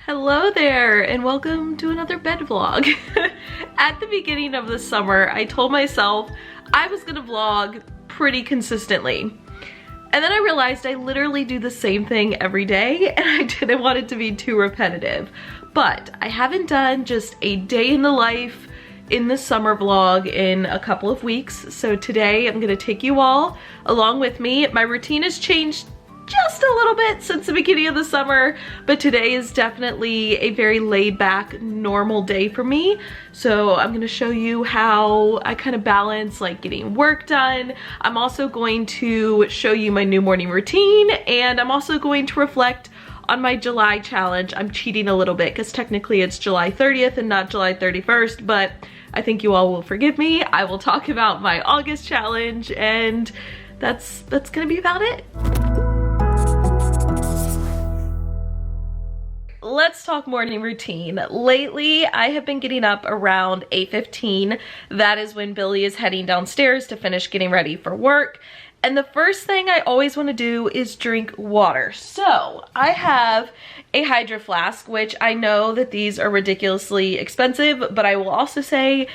Hello there and welcome to another bed vlog. At the beginning of the summer, I told myself I was gonna vlog pretty consistently. And then I realized I literally do the same thing every day and I didn't want it to be too repetitive. But I haven't done just a day in the life in the summer vlog in a couple of weeks. So today I'm gonna take you all along with me. My routine has changed just a little bit since the beginning of the summer, but today is definitely a very laid back, normal day for me. So I'm gonna show you how I kind of balance like getting work done. I'm also going to show you my new morning routine, and I'm also going to reflect on my July challenge. I'm cheating a little bit because technically it's July 30th and not July 31st, but I think you all will forgive me. I will talk about my August challenge, and that's gonna be about it. Let's talk morning routine. Lately, I have been getting up around 8:15. That is when Billy is heading downstairs to finish getting ready for work. And the first thing I always want to do is drink water. So I have a Hydro Flask, which I know that these are ridiculously expensive, but I will also say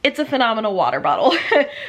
it's a phenomenal water bottle.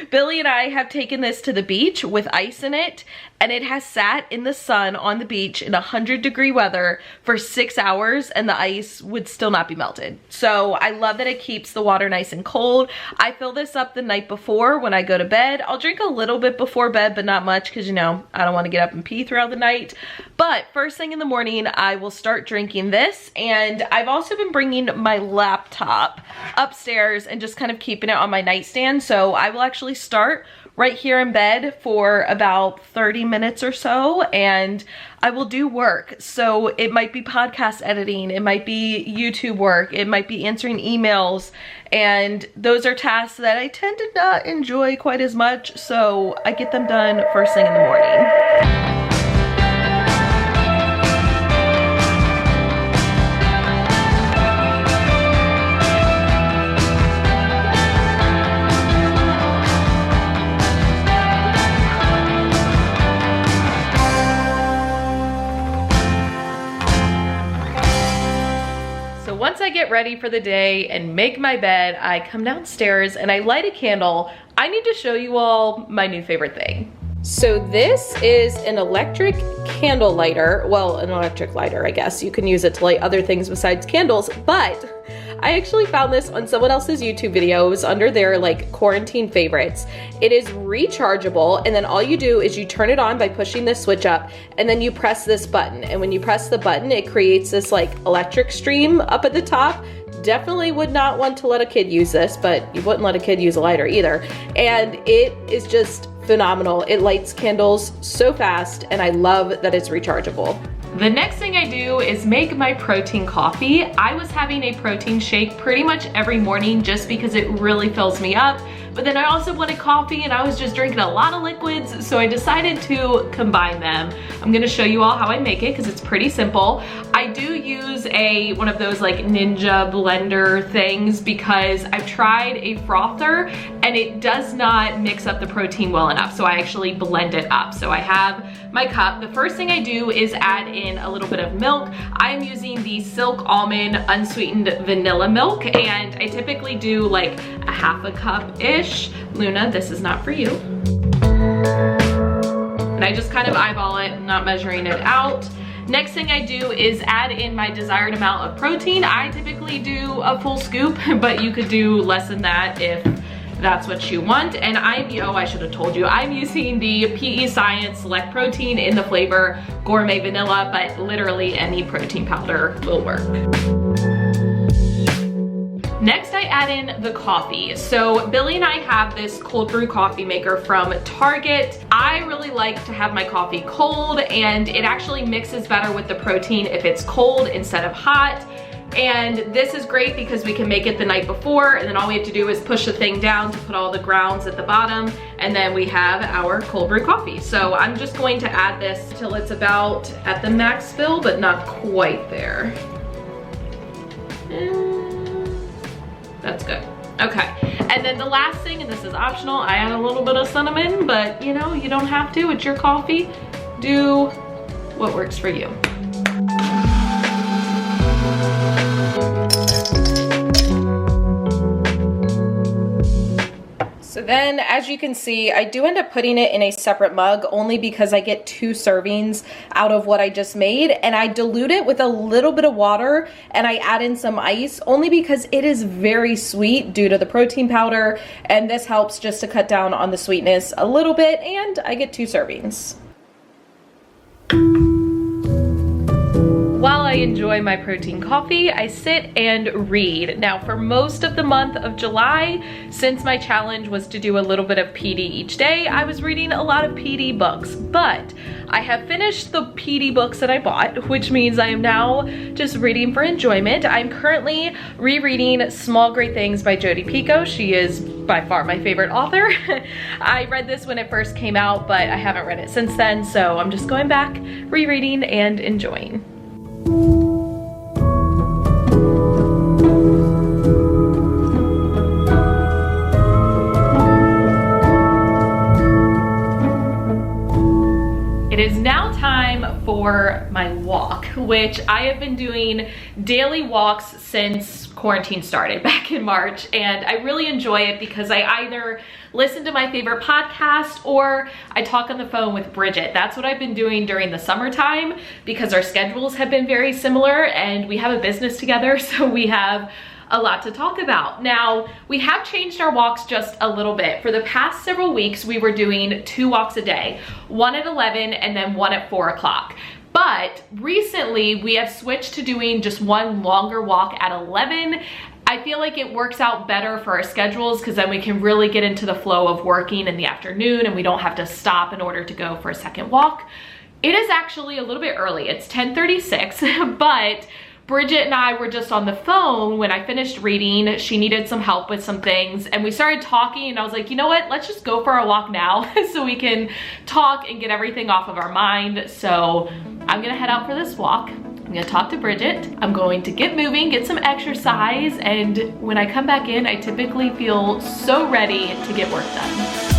Billy and I have taken this to the beach with ice in it, and it has sat in the sun on the beach in 100-degree weather for 6 hours and the ice would still not be melted. So I love that it keeps the water nice and cold. I fill this up the night before when I go to bed. I'll drink a little bit before bed, but not much because, you know, I don't want to get up and pee throughout the night. But first thing in the morning, I will start drinking this, and I've also been bringing my laptop upstairs and just kind of keeping it on my nightstand. So I will actually start right here in bed for about 30 minutes or so, and I will do work. So it might be podcast editing, it might be YouTube work, it might be answering emails, and those are tasks that I tend to not enjoy quite as much, so I get them done first thing in the morning. Once I get ready for the day and make my bed, I come downstairs and I light a candle. I need to show you all my new favorite thing. So this is an electric candle lighter. Well, an electric lighter, I guess. You can use it to light other things besides candles, but I actually found this on someone else's YouTube video. It was under their like quarantine favorites. It is rechargeable, and then all you do is you turn it on by pushing this switch up, and then you press this button. And when you press the button, it creates this like electric stream up at the top. Definitely would not want to let a kid use this, but you wouldn't let a kid use a lighter either. And it is just phenomenal. It lights candles so fast, and I love that it's rechargeable. The next thing I do is make my protein coffee. I was having a protein shake pretty much every morning just because it really fills me up. But then I also wanted coffee and I was just drinking a lot of liquids, so I decided to combine them. I'm gonna show you all how I make it because it's pretty simple. I do use one of those like Ninja blender things because I've tried a frother and it does not mix up the protein well enough, so I actually blend it up. So I have my cup. The first thing I do is add in a little bit of milk. I'm using the Silk Almond unsweetened vanilla milk, and I typically do like a half a cup-ish. Luna, this is not for you. And I just kind of eyeball it, not measuring it out. Next thing I do is add in my desired amount of protein. I typically do a full scoop, but you could do less than that if that's what you want. And I should have told you, I'm using the PE Science Select Protein in the flavor Gourmet Vanilla, but literally any protein powder will work. Next, I add in the coffee. So Billy and I have this cold brew coffee maker from Target. I really like to have my coffee cold, and it actually mixes better with the protein if it's cold instead of hot. And this is great because we can make it the night before, and then all we have to do is push the thing down to put all the grounds at the bottom, and then we have our cold brew coffee. So I'm just going to add this till it's about at the max fill, but not quite there. That's good. Okay, and then the last thing, and this is optional, I add a little bit of cinnamon, but you know, you don't have to, it's your coffee. Do what works for you. Then, as you can see, I do end up putting it in a separate mug only because I get 2 servings out of what I just made, and I dilute it with a little bit of water and I add in some ice only because it is very sweet due to the protein powder, and this helps just to cut down on the sweetness a little bit, and I get 2 servings. While I enjoy my protein coffee, I sit and read. Now, for most of the month of July, since my challenge was to do a little bit of PD each day, I was reading a lot of PD books, but I have finished the PD books that I bought, which means I am now just reading for enjoyment. I'm currently rereading Small Great Things by Jodi Picoult. She is by far my favorite author. I read this when it first came out, but I haven't read it since then, so I'm just going back, rereading, and enjoying. It is now time for my walk, which I have been doing daily walks since quarantine started back in March, and I really enjoy it because I either listen to my favorite podcast or I talk on the phone with Bridget. That's what I've been doing during the summertime because our schedules have been very similar and we have a business together, so we have a lot to talk about. Now, we have changed our walks just a little bit. For the past several weeks, we were doing 2 walks a day, one at 11 and then one at 4 o'clock. But recently we have switched to doing just one longer walk at 11. I feel like it works out better for our schedules because then we can really get into the flow of working in the afternoon and we don't have to stop in order to go for a second walk. It is actually a little bit early. It's 10:36, but Bridget and I were just on the phone when I finished reading. She needed some help with some things and we started talking, and I was like, you know what, let's just go for a walk now so we can talk and get everything off of our mind. So I'm gonna head out for this walk. I'm gonna talk to Bridget. I'm going to get moving, get some exercise, and when I come back in, I typically feel so ready to get work done.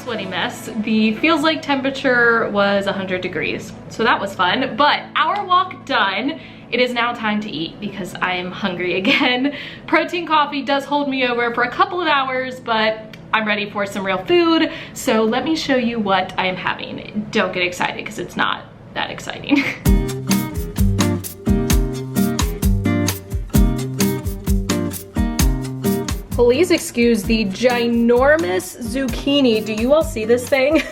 Sweaty mess. The feels like temperature was 100 degrees, so that was fun. But our walk done, it is now time to eat because I am hungry again. Protein coffee does hold me over for a couple of hours, but I'm ready for some real food. So let me show you what I am having. Don't get excited because it's not that exciting. Please excuse the ginormous zucchini. Do you all see this thing?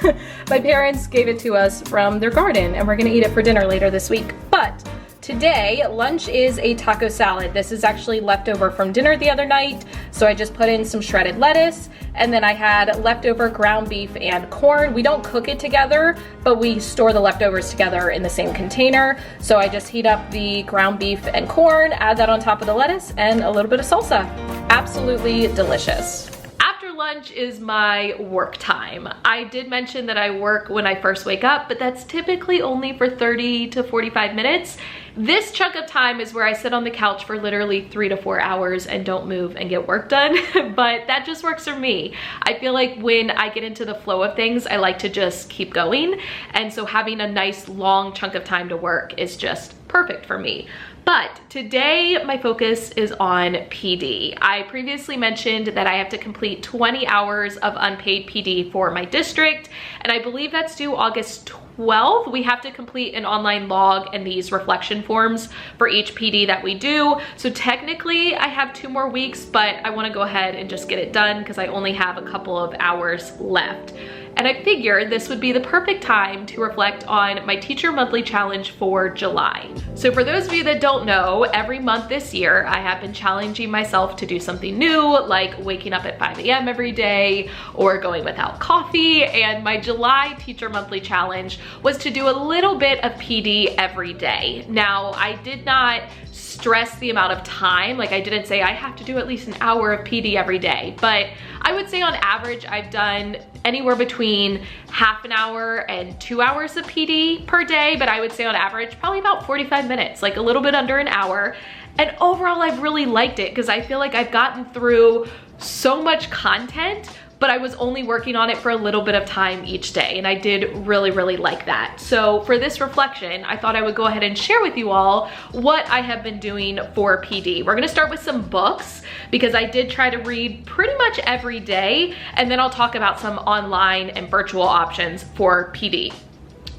My parents gave it to us from their garden and we're gonna eat it for dinner later this week. But today, lunch is a taco salad. This is actually leftover from dinner the other night, so I just put in some shredded lettuce, and then I had leftover ground beef and corn. We don't cook it together, but we store the leftovers together in the same container. So I just heat up the ground beef and corn, add that on top of the lettuce, and a little bit of salsa. Absolutely delicious. After lunch is my work time. I did mention that I work when I first wake up, but that's typically only for 30 to 45 minutes. This chunk of time is where I sit on the couch for literally 3 to 4 hours and don't move and get work done, but that just works for me. I feel like when I get into the flow of things, I like to just keep going, and so having a nice long chunk of time to work is just perfect for me. But today my focus is on PD. I previously mentioned that I have to complete 20 hours of unpaid PD for my district, and I believe that's due August 12th. We have to complete an online log and these reflection forms for each PD that we do. So technically I have 2 more weeks, but I want to go ahead and just get it done because I only have a couple of hours left. And I figured this would be the perfect time to reflect on my teacher monthly challenge for July. So for those of you that don't know, every month this year, I have been challenging myself to do something new, like waking up at 5 a.m. every day or going without coffee. And my July teacher monthly challenge was to do a little bit of PD every day. Now, I did not stress the amount of time. Like, I didn't say I have to do at least an hour of PD every day, but I would say on average, I've done anywhere between half an hour and 2 hours of PD per day, but I would say on average, probably about 45 minutes, like a little bit under an hour. And overall, I've really liked it because I feel like I've gotten through so much content, but I was only working on it for a little bit of time each day, and I did really, really like that. So for this reflection, I thought I would go ahead and share with you all what I have been doing for PD. We're gonna start with some books because I did try to read pretty much every day, and then I'll talk about some online and virtual options for PD.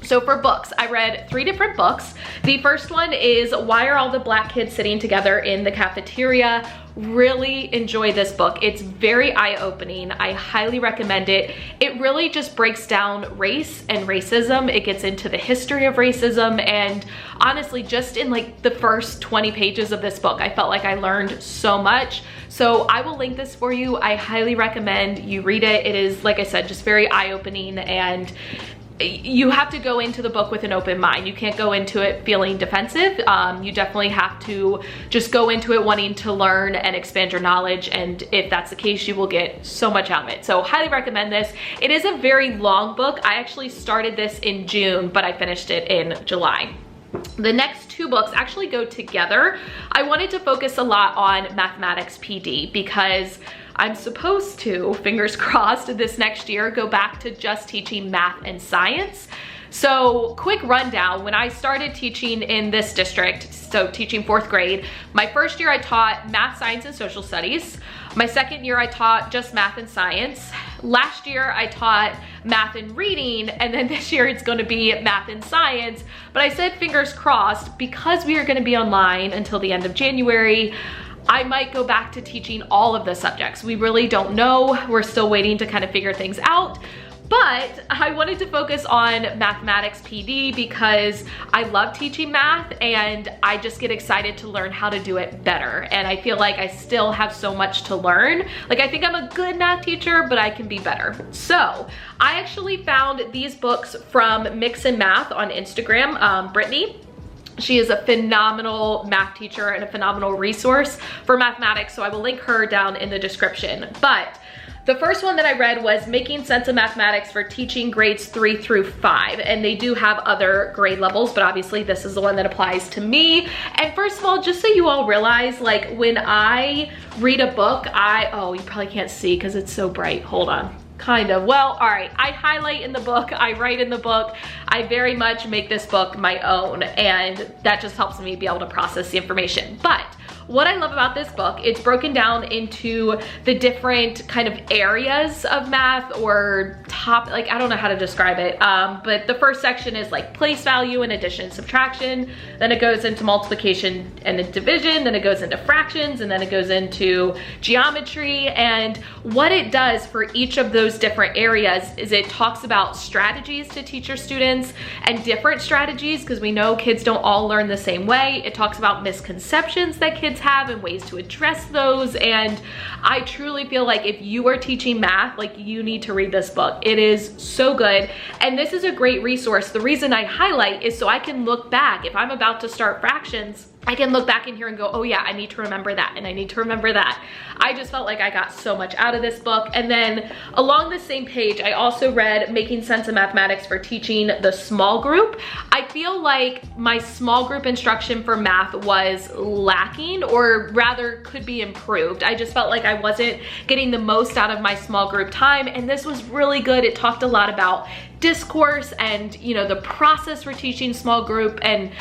So for books, I read 3 different books. The first one is Why Are All the Black Kids Sitting Together in the Cafeteria? Really enjoy this book. It's very eye-opening. I highly recommend it. It really just breaks down race and racism. It gets into the history of racism, and honestly, just in like the first 20 pages of this book, I felt like I learned so much. So I will link this for you. I highly recommend you read it. It is, like I said, just very eye-opening, and you have to go into the book with an open mind. You can't go into it feeling defensive. You definitely have to just go into it wanting to learn and expand your knowledge, and if that's the case, you will get so much out of it. So highly recommend this. It is a very long book. I actually started this in June, but I finished it in July. The next 2 books actually go together. I wanted to focus a lot on mathematics PD because I'm supposed to, fingers crossed, this next year go back to just teaching math and science. So quick rundown, when I started teaching in this district, so teaching 4th grade, my first year I taught math, science, and social studies. My second year I taught just math and science. Last year I taught math and reading, and then this year it's going to be math and science. But I said fingers crossed, because we are going to be online until the end of January, I might go back to teaching all of the subjects. We really don't know. We're still waiting to kind of figure things out. But I wanted to focus on mathematics PD because I love teaching math, and I just get excited to learn how to do it better. And I feel like I still have so much to learn. Like, I think I'm a good math teacher, but I can be better. So I actually found these books from Mix and Math on Instagram, Brittany. She is a phenomenal math teacher and a phenomenal resource for mathematics, so I will link her down in the description. But the first one that I read was Making Sense of Mathematics for Teaching Grades 3 through 5, and they do have other grade levels, but obviously this is the one that applies to me. And first of all, just so you all realize, like, when I read a book, oh, you probably can't see because it's so bright. Hold on. Kind of. Well, all right. I highlight in the book, I write in the book. I very much make this book my own, and that just helps me be able to process the information. But what I love about this book, it's broken down into the different kind of areas of math, or like, I don't know how to describe it. But the first section is like place value and addition and subtraction. Then it goes into multiplication and division. Then it goes into fractions, and then it goes into geometry. And what it does for each of those different areas is it talks about strategies to teach your students, and different strategies, because we know kids don't all learn the same way. It talks about misconceptions that kids have and ways to address those. And I truly feel like if you are teaching math, like, you need to read this book. It is so good, and this is a great resource. The reason I highlight is so I can look back. If I'm about to start fractions, I can look back in here and go, oh yeah, I need to remember that, and I need to remember that. I just felt like I got so much out of this book. And then along the same page, I also read Making Sense of Mathematics for Teaching the Small Group. I feel like my small group instruction for math was lacking, or rather could be improved. I just felt like I wasn't getting the most out of my small group time, and this was really good. It talked a lot about discourse and, you know, the process for teaching small group, and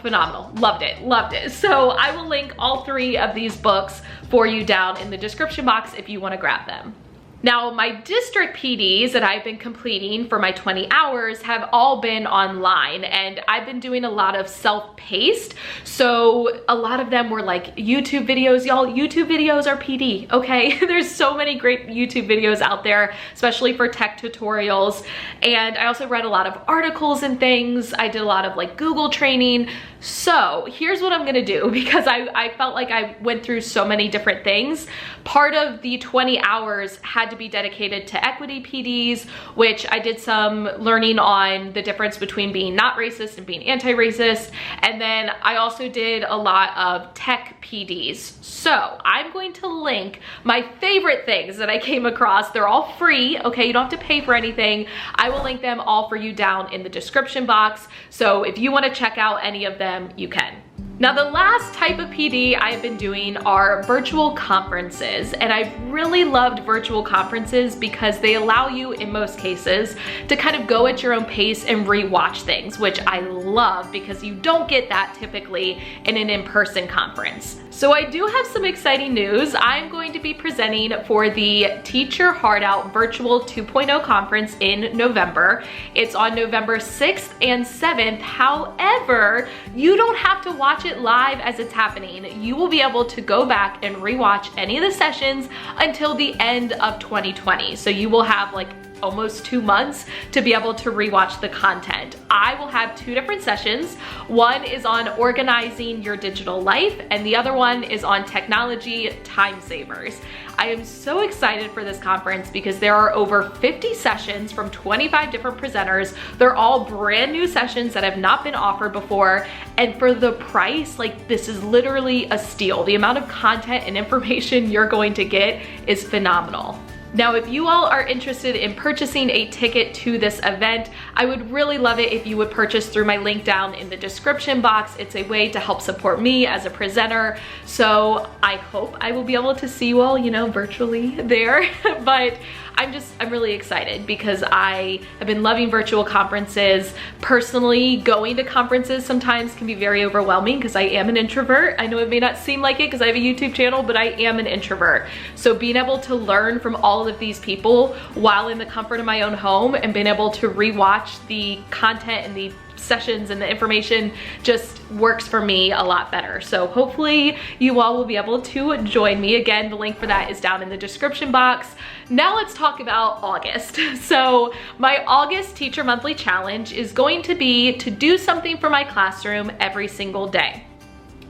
phenomenal. Loved it. So I will link all 3 of these books for you down in the description box if you want to grab them. Now, my district PDs that I've been completing for my 20 hours have all been online, and I've been doing a lot of self-paced. So a lot of them were like YouTube videos. Y'all, YouTube videos are PD, okay? There's so many great YouTube videos out there, especially for tech tutorials. And I also read a lot of articles and things. I did a lot of like Google training. So here's what I'm gonna do, because I felt like I went through so many different things. Part of the 20 hours had had to be dedicated to equity PDs, which I did some learning on the difference between being not racist and being anti-racist. And then I also did a lot of tech PDs. So I'm going to link my favorite things that I came across. They're all free, okay? You don't have to pay for anything. I will link them all for you down in the description box. So if you want to check out any of them, you can. Now, the last type of PD I've been doing are virtual conferences, and I've really loved virtual conferences because they allow you, in most cases, to kind of go at your own pace and rewatch things, which I love because you don't get that typically in an in-person conference. So I do have some exciting news. I'm going to be presenting for the Teacher Heart Out Virtual 2.0 conference in November. It's on November 6th and 7th. However, you don't have to watch it live as it's happening. You will be able to go back and rewatch any of the sessions until the end of 2020. So you will have like almost 2 months to be able to rewatch the content. I will have 2 different sessions. One is on organizing your digital life, and the other one is on technology time savers. I am so excited for this conference because there are over 50 sessions from 25 different presenters. They're all brand new sessions that have not been offered before. And for the price, like, this is literally a steal. The amount of content and information you're going to get is phenomenal. Now, if you all are interested in purchasing a ticket to this event, I would really love it if you would purchase through my link down in the description box. It's a way to help support me as a presenter. So I hope I will be able to see you all, you know, virtually there. But I'm really excited because I have been loving virtual conferences. Personally, going to conferences sometimes can be very overwhelming because I am an introvert. I know it may not seem like it because I have a YouTube channel, but I am an introvert. So being able to learn from all of these people while in the comfort of my own home and being able to rewatch the content and the sessions and the information just works for me a lot better. So hopefully you all will be able to join me. Again, the link for that is down in the description box. Now let's talk about August. So my August Teacher Monthly Challenge is going to be to do something for my classroom every single day.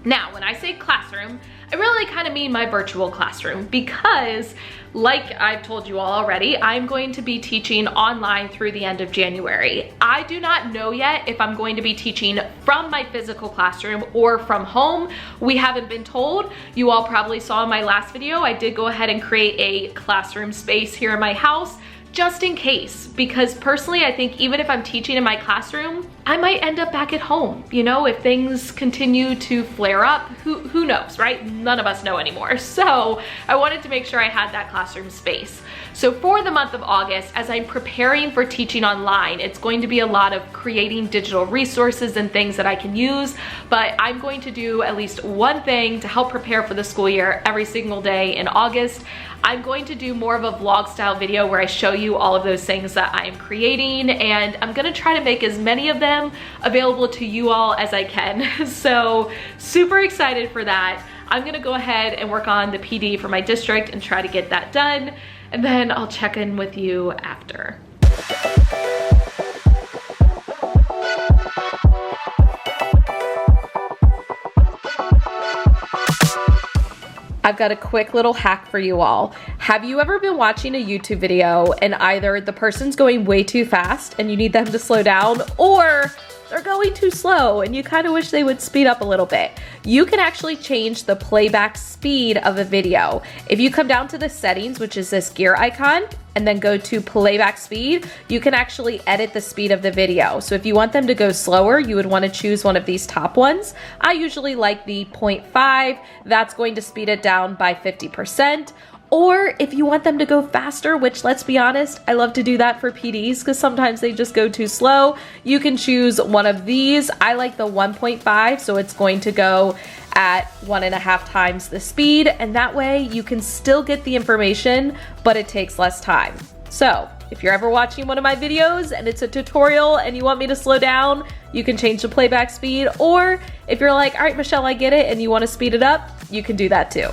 Now, when I say classroom, I really kind of mean my virtual classroom because, like I've told you all already, I'm going to be teaching online through the end of January. I do not know yet if I'm going to be teaching from my physical classroom or from home. We haven't been told. You all probably saw in my last video, I did go ahead and create a classroom space here in my house, just in case, because personally I think even if I'm teaching in my classroom, I might end up back at home. You know, if things continue to flare up, who knows, right? None of us know anymore. So I wanted to make sure I had that classroom space. So for the month of August, as I'm preparing for teaching online, it's going to be a lot of creating digital resources and things that I can use, but I'm going to do at least one thing to help prepare for the school year every single day in August. I'm going to do more of a vlog style video where I show you all of those things that I am creating, and I'm gonna try to make as many of them available to you all as I can. So super excited for that. I'm gonna go ahead and work on the PD for my district and try to get that done, and then I'll check in with you after. I've got a quick little hack for you all. Have you ever been watching a YouTube video and either the person's going way too fast and you need them to slow down, or they're going too slow and you kind of wish they would speed up a little bit? You can actually change the playback speed of a video. If you come down to the settings, which is this gear icon, and then go to playback speed, you can actually edit the speed of the video. So if you want them to go slower, you would want to choose one of these top ones. I usually like the 0.5. That's going to speed it down by 50%. Or if you want them to go faster, which, let's be honest, I love to do that for PDs because sometimes they just go too slow, you can choose one of these. I like the 1.5, so it's going to go at 1.5 times the speed, and that way you can still get the information, but it takes less time. So if you're ever watching one of my videos and it's a tutorial and you want me to slow down, you can change the playback speed. Or if you're like, all right, Michelle, I get it, and you want to speed it up, you can do that too.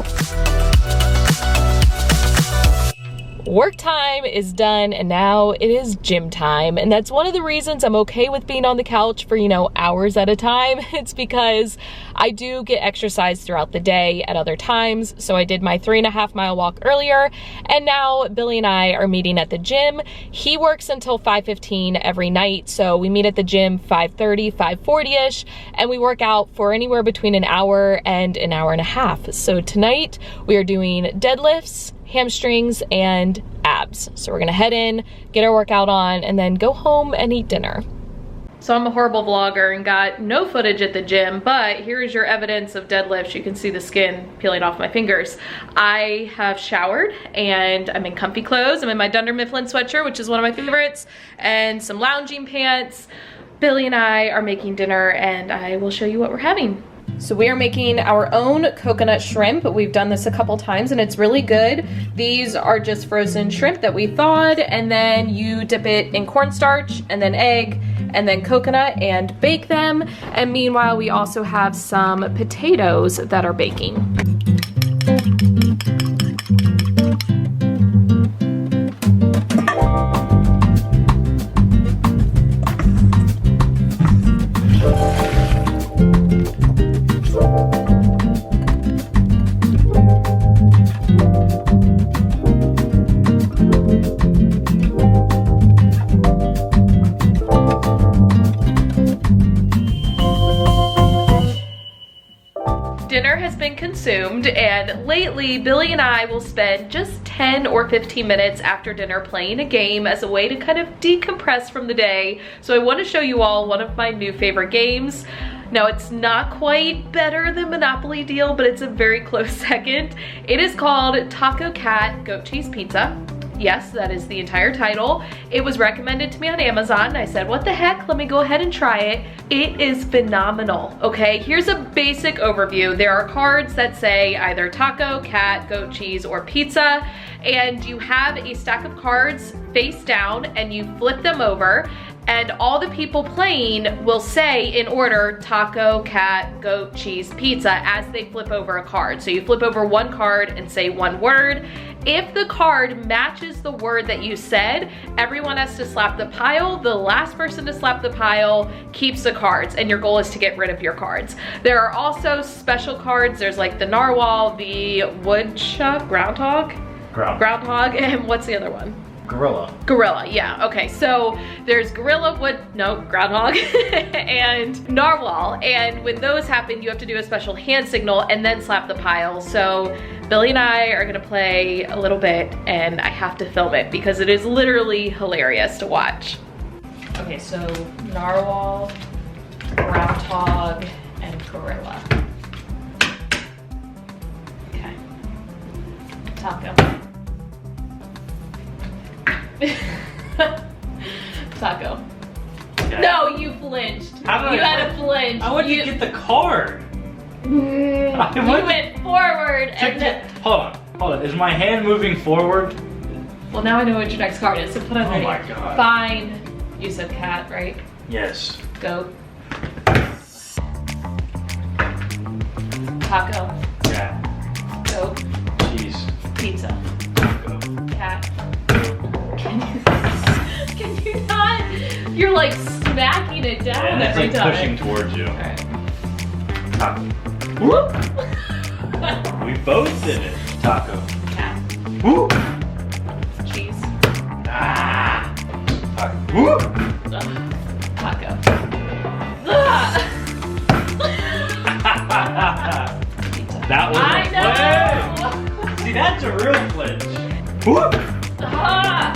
Work time is done and now it is gym time. And that's one of the reasons I'm okay with being on the couch for, you know, hours at a time. It's because I do get exercise throughout the day at other times. So I did my 3.5 mile walk earlier, and now Billy and I are meeting at the gym. He works until 5:15 every night. So we meet at the gym 5:30, 5:40-ish, and we work out for anywhere between an hour and an hour and a half. So tonight we are doing deadlifts, hamstrings, and abs. So we're gonna head in, get our workout on, and then go home and eat dinner. So I'm a horrible vlogger and got no footage at the gym, but here is your evidence of deadlifts. You can see the skin peeling off my fingers. I have showered and I'm in comfy clothes. I'm in my Dunder Mifflin sweatshirt, which is one of my favorites, and some lounging pants. Billy and I are making dinner and I will show you what we're having. So we are making our own coconut shrimp. We've done this a couple times and it's really good. These are just frozen shrimp that we thawed, and then you dip it in cornstarch and then egg and then coconut and bake them. And meanwhile, we also have some potatoes that are baking. Dinner has been consumed, and lately Billy and I will spend just 10 or 15 minutes after dinner playing a game as a way to kind of decompress from the day. So I want to show you all one of my new favorite games. Now, it's not quite better than Monopoly Deal, but it's a very close second. It is called Taco Cat Goat Cheese Pizza. Yes, that is the entire title. It was recommended to me on Amazon and I said, what the heck, let me go ahead and try it. It is phenomenal, okay? Here's a basic overview. There are cards that say either taco, cat, goat cheese, or pizza, and you have a stack of cards face down and you flip them over, and all the people playing will say in order taco, cat, goat, cheese, pizza as they flip over a card. So you flip over one card and say one word. If the card matches the word that you said, everyone has to slap the pile. The last person to slap the pile keeps the cards, and your goal is to get rid of your cards. There are also special cards. There's like the narwhal, the woodchuck, groundhog, and what's the other one? Gorilla, yeah, okay. So there's gorilla, groundhog, and narwhal. And when those happen, you have to do a special hand signal and then slap the pile. So Billy and I are gonna play a little bit, and I have to film it because it is literally hilarious to watch. Okay, so narwhal, groundhog, and gorilla. Okay, taco. Taco. Okay. No, you flinched. You had a flinch. I want you to get the card. You went forward and then... Hold on. Is my hand moving forward? Well, now I know what your next card is, so put on ready. Oh my god. Fine. You said cat, right? Yes. Goat. Taco. Cat. Goat. Cheese. Pizza. Taco. Cat. Can you not? You're like smacking it down every like time. Pushing towards you. Alright. Taco. Whoop! We both did it. Taco. Cat. Whoop. Cheese. Ah. Taco. Whoop. Taco. That was I know. play. See, that's a real flinch. Whoop. Ah.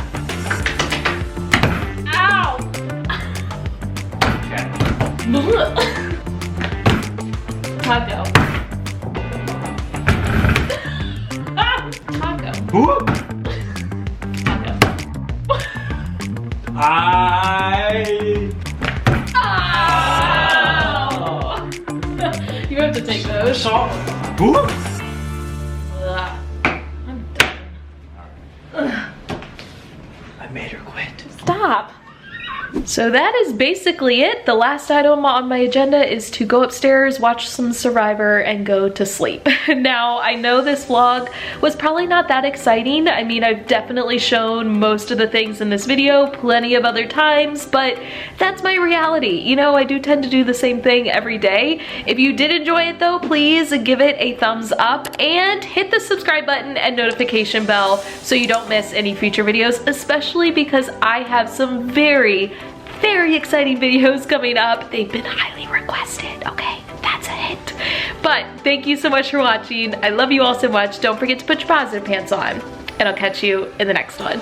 Ow. Okay. Taco. Taco. Whoop. Taco. Ow. You have to take those. Whoop. I'm done. I made her quit. Stop. So that is basically it. The last item on my agenda is to go upstairs, watch some Survivor, and go to sleep. Now, I know this vlog was probably not that exciting. I mean, I've definitely shown most of the things in this video plenty of other times, but that's my reality. You know, I do tend to do the same thing every day. If you did enjoy it though, please give it a thumbs up and hit the subscribe button and notification bell so you don't miss any future videos, especially because I have some very exciting videos coming up. They've been highly requested, okay? That's a hint. But thank you so much for watching. I love you all so much. Don't forget to put your positive pants on, and I'll catch you in the next one.